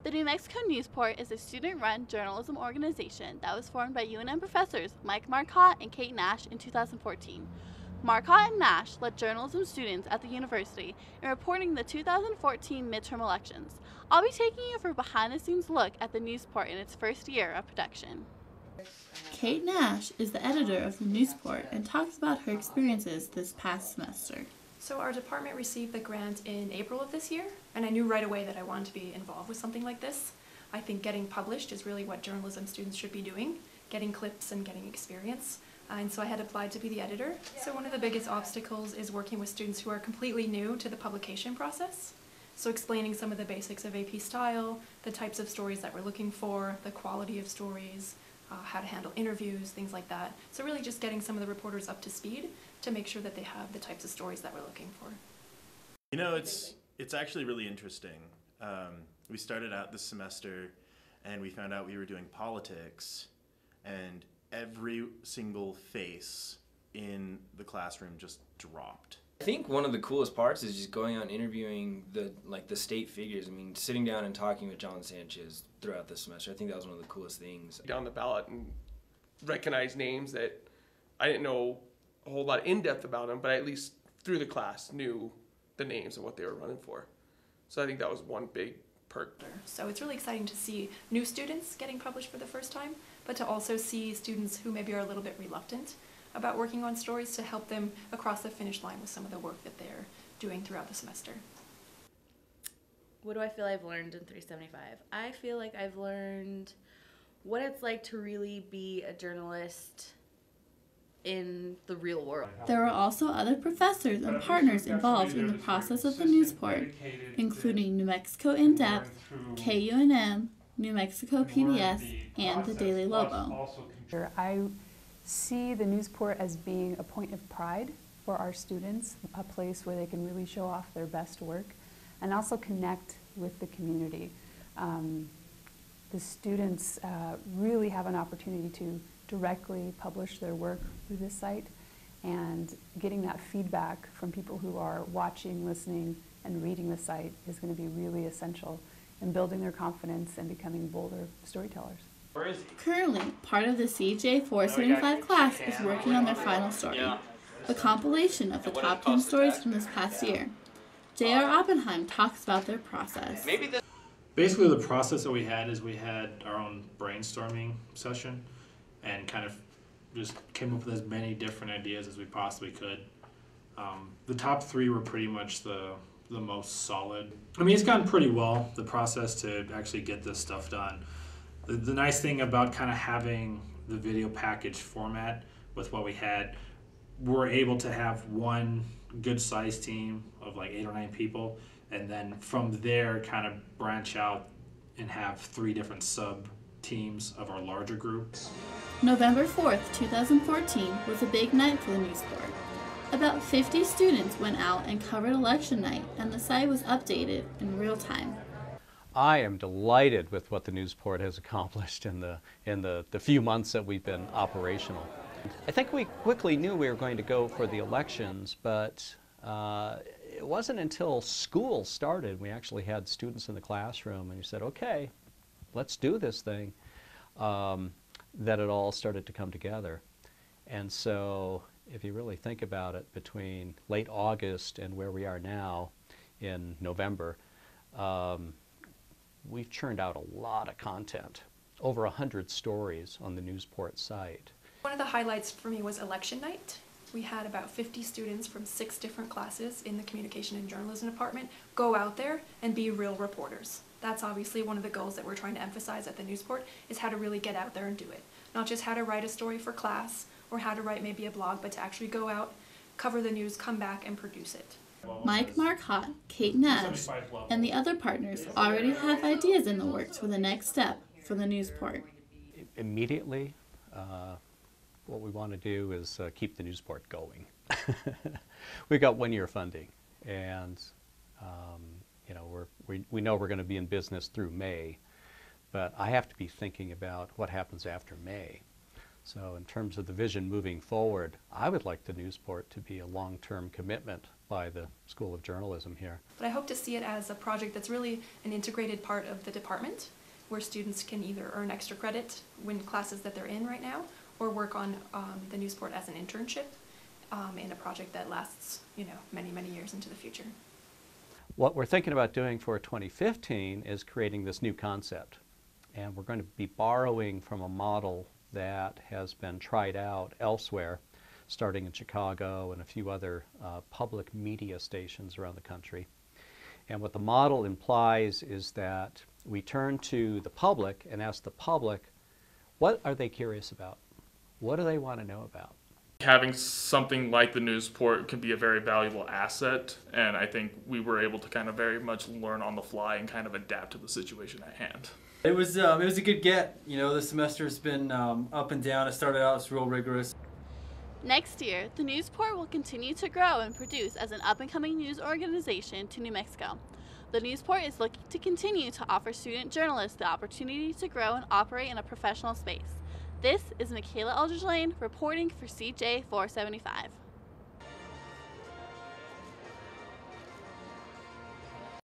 The New Mexico Newsport is a student-run journalism organization that was formed by UNM professors Mike Marcotte and Kate Nash in 2014. Marcotte and Nash led journalism students at the university in reporting the 2014 midterm elections. I'll be taking you for a behind-the-scenes look at the Newsport in its first year of production. Kate Nash is the editor of the Newsport and talks about her experiences this past semester. So our department received the grant in April of this year, and I knew right away that I wanted to be involved with something like this. I think getting published is really what journalism students should be doing, getting clips and getting experience. And so I had applied to be the editor. So one of the biggest obstacles is working with students who are completely new to the publication process. So explaining some of the basics of AP style, the types of stories that we're looking for, the quality of stories, how to handle interviews, things like that. So really just getting some of the reporters up to speed to make sure that they have the types of stories that we're looking for. You know, it's actually really interesting. We started out this semester and we found out we were doing politics, and every single face in the classroom just dropped. I think one of the coolest parts is just going out and interviewing the state figures. I mean, sitting down and talking with John Sanchez throughout the semester. I think that was one of the coolest things. Down the ballot and recognize names that I didn't know a whole lot in depth about them, but I at least through the class knew the names and what they were running for. So I think that was one big perk. So it's really exciting to see new students getting published for the first time, but to also see students who maybe are a little bit reluctant about working on stories to help them across the finish line with some of the work that they're doing throughout the semester. What do I feel I've learned in 375? I feel like I've learned what it's like to really be a journalist in the real world. There were also other professors and partners involved in the process of the Newsport, including New Mexico In Depth, KUNM, New Mexico PBS, and the Daily Lobo. I see the Newsport as being a point of pride for our students, a place where they can really show off their best work and also connect with the community. The students really have an opportunity to directly publish their work through this site, and getting that feedback from people who are watching, listening, and reading the site is going to be really essential in building their confidence and becoming bolder storytellers. Currently, part of the CJ 475 class is working on their final story, a compilation of the top 10 stories from this past year. J.R. Oppenheim talks about their process. Basically, the process that we had is we had our own brainstorming session and kind of just came up with as many different ideas as we possibly could. The top three were pretty much the most solid. I mean, it's gone pretty well, the process to actually get this stuff done. The nice thing about kind of having the video package format with what we had, we're able to have one good sized team of like 8 or 9 people, and then from there kind of branch out and have 3 different sub teams of our larger groups. November 4th, 2014 was a big night for the Newsport. About 50 students went out and covered election night, and the site was updated in real time. I am delighted with what the Newsport has accomplished in the few months that we've been operational. I think we quickly knew we were going to go for the elections, but it wasn't until school started, we actually had students in the classroom, and we said, okay, let's do this thing, that it all started to come together. And so if you really think about it, between late August and where we are now in November, we've churned out a lot of content, over 100 stories on the Newsport site. One of the highlights for me was election night. We had about 50 students from 6 different classes in the Communication and Journalism department go out there and be real reporters. That's obviously one of the goals that we're trying to emphasize at the Newsport, is how to really get out there and do it. Not just how to write a story for class or how to write maybe a blog, but to actually go out, cover the news, come back and produce it. Mike Marcotte, Kate Nash, and the other partners already have ideas in the works for the next step for the Newsport. Immediately, what we want to do is keep the Newsport going. We've got 1-year funding, and you know, we know we're going to be in business through May, but I have to be thinking about what happens after May. So in terms of the vision moving forward, I would like the Newsport to be a long-term commitment by the School of Journalism here. But I hope to see it as a project that's really an integrated part of the department, where students can either earn extra credit in classes that they're in right now, or work on the Newsport as an internship in a project that lasts, many, many years into the future. What we're thinking about doing for 2015 is creating this new concept. And we're going to be borrowing from a model that has been tried out elsewhere, starting in Chicago and a few other public media stations around the country. And what the model implies is that we turn to the public and ask the public, what are they curious about? What do they want to know about? Having something like the Newsport can be a very valuable asset, and I think we were able to kind of very much learn on the fly and kind of adapt to the situation at hand. It was a good get. The semester's been up and down. It started out as real rigorous. Next year, the Newsport will continue to grow and produce as an up-and-coming news organization to New Mexico. The Newsport is looking to continue to offer student journalists the opportunity to grow and operate in a professional space. This is Michaela Eldridge-Lane reporting for CJ 475.